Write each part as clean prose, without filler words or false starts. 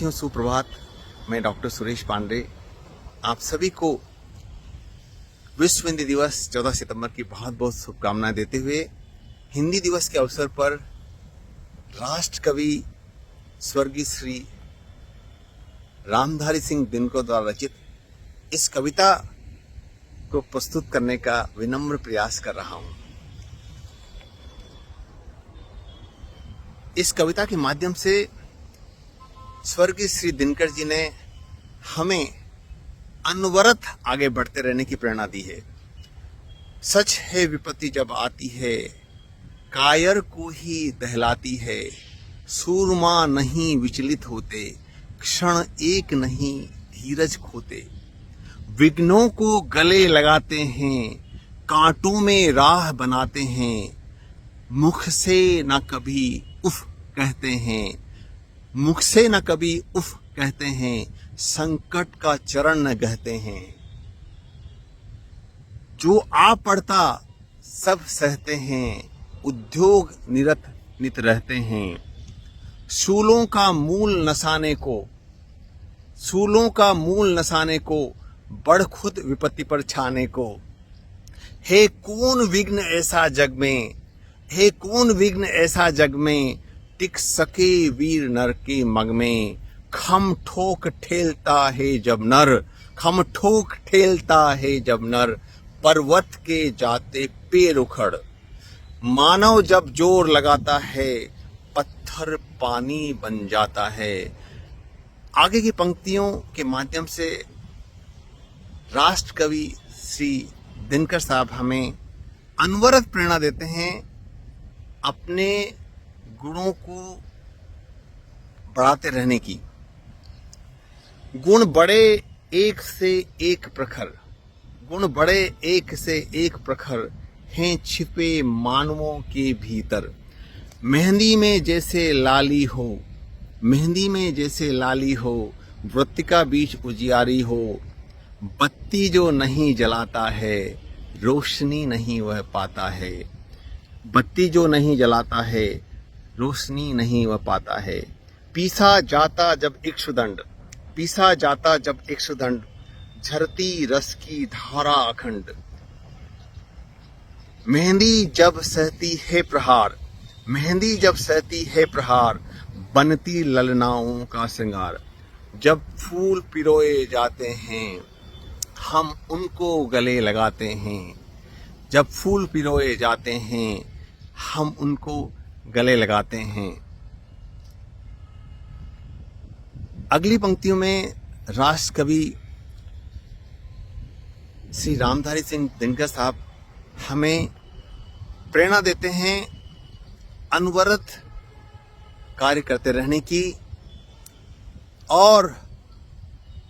साथियों सुप्रभात। मैं डॉक्टर सुरेश पांडे आप सभी को विश्व हिंदी दिवस 14 सितंबर की बहुत बहुत शुभकामनाएं देते हुए हिंदी दिवस के अवसर पर राष्ट्र कवि स्वर्गीय श्री रामधारी सिंह दिनकर द्वारा रचित इस कविता को प्रस्तुत करने का विनम्र प्रयास कर रहा हूं। इस कविता के माध्यम से स्वर्गीय श्री दिनकर जी ने हमें अनवरत आगे बढ़ते रहने की प्रेरणा दी है। सच है विपत्ति जब आती है कायर को ही दहलाती है, सूरमा नहीं विचलित होते क्षण एक नहीं धीरज खोते, विघ्नों को गले लगाते हैं कांटों में राह बनाते हैं, मुख से न कभी उफ कहते हैं, मुख से न कभी उफ कहते हैं, संकट का चरण न गहते हैं, जो आ पड़ता सब सहते हैं, उद्योग निरत नित रहते हैं, सूलों का मूल नसाने को बढ़ खुद विपत्ति पर छाने को, हे कौन विघ्न ऐसा जग में, हे कौन विघ्न ऐसा जग में टिक सके वीर नर के मग में, खम ठोक ठेलता है जब नर, खम ठोक ठेलता है जब नर, पर्वत के जाते पेड़ उखड़, मानव जब जोर लगाता है पत्थर पानी बन जाता है। आगे की पंक्तियों के माध्यम से राष्ट्र कवि श्री दिनकर साहब हमें अनवरत प्रेरणा देते हैं अपने गुणों को बढ़ाते रहने की। गुण बड़े एक से एक प्रखर, गुण बड़े एक से एक प्रखर हैं छिपे मानवों के भीतर, मेहंदी में जैसे लाली हो, मेहंदी में जैसे लाली हो, वृत्तिका बीच उजियारी हो, बत्ती जो नहीं जलाता है रोशनी नहीं वह पाता है, बत्ती जो नहीं जलाता है रोशनी नहीं वह पाता है, पीसा जाता जब इक्षुदंड, पीसा जाता जब इक्षुदंड, झरती रस की धारा अखंड, मेहंदी जब सहती है प्रहार, मेहंदी जब सहती है प्रहार, बनती ललनाओं का श्रृंगार, जब फूल पिरोए जाते हैं हम उनको गले लगाते हैं, जब फूल पिरोए जाते हैं हम उनको गले लगाते हैं। अगली पंक्तियों में राष्ट्र कवि श्री रामधारी सिंह दिनकर साहब हमें प्रेरणा देते हैं अनवरत कार्य करते रहने की, और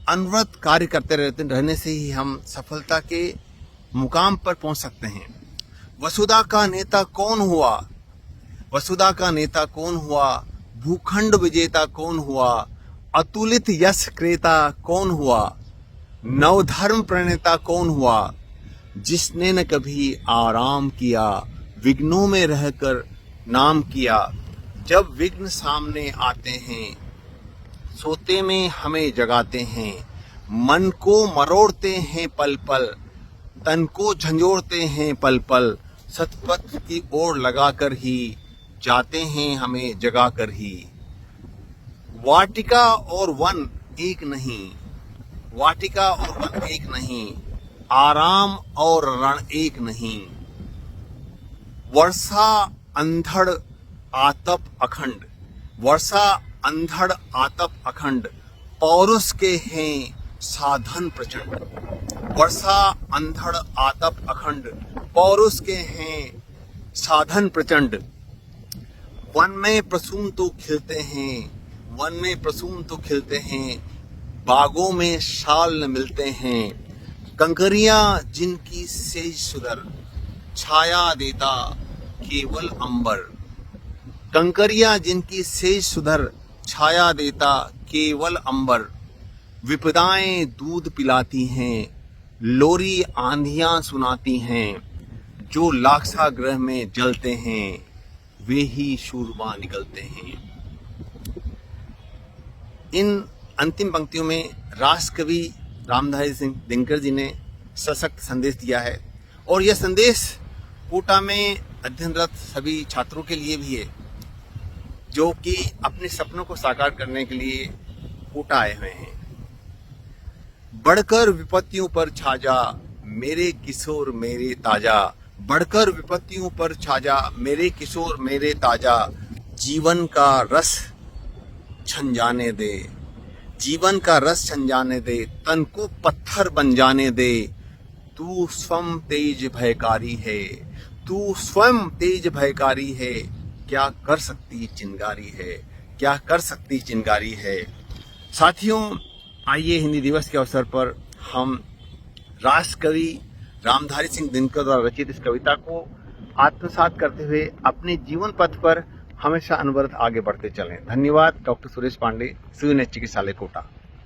अनवरत कार्य करते रहने से ही हम सफलता के मुकाम पर पहुंच सकते हैं। वसुधा का नेता कौन हुआ, वसुधा का नेता कौन हुआ, भूखंड विजेता कौन हुआ, अतुलित यश क्रेता कौन हुआ, नवधर्म प्रणेता कौन हुआ, जिसने न कभी आराम किया विघ्नों में रहकर नाम किया, जब विघ्न सामने आते हैं सोते में हमें जगाते हैं, मन को मरोड़ते हैं पल पल, तन को झंझोड़ते हैं पल पल, सतपथ की ओर लगाकर ही जाते हैं हमें जगाकर ही, वाटिका और वन एक नहीं, वाटिका और वन एक नहीं, आराम और रण एक नहीं, वर्षा अंधड़ आतप अखंड, वर्षा अंधड़ आतप अखंड, पौरुष के हैं साधन प्रचंड, वर्षा अंधड़ आतप अखंड, पौरुष के हैं साधन प्रचंड, वन में प्रसून तो खिलते हैं, वन में प्रसून तो खिलते हैं, बागों में शाल न मिलते हैं, कंकरियां जिनकी सेज सुधर छाया देता केवल अंबर, कंकरियां जिनकी सेज सुधर छाया देता केवल अंबर, विपदाएं दूध पिलाती हैं लोरी आंधियां सुनाती हैं, जो लाक्षागृह में जलते हैं वे ही शूरमा निकलते हैं। इन अंतिम पंक्तियों में राष्ट्र कवि रामधारी सिंह दिनकर जी ने सशक्त संदेश दिया है और यह संदेश कोटा में अध्ययनरत सभी छात्रों के लिए भी है जो कि अपने सपनों को साकार करने के लिए कोटा आए हुए हैं। बढ़कर विपत्तियों पर छा जा मेरे किशोर मेरे ताजा, बढ़कर विपत्तियों पर छा जा मेरे किशोर मेरे ताजा, जीवन का रस छन जाने दे, जीवन का रस छन जाने दे, तन को पत्थर बन जाने दे, तू स्वयं तेज भयकारी है, तू स्वयं तेज भयकारी है, क्या कर सकती चिंगारी है, क्या कर सकती चिंगारी है। साथियों, आइए हिंदी दिवस के अवसर पर हम राष्ट्र कवि रामधारी सिंह दिनकर द्वारा रचित इस कविता को आत्मसात करते हुए अपने जीवन पथ पर हमेशा अनवरत आगे बढ़ते चलें। धन्यवाद। डॉक्टर सुरेश पांडे, CUNH चिकित्सालय कोटा।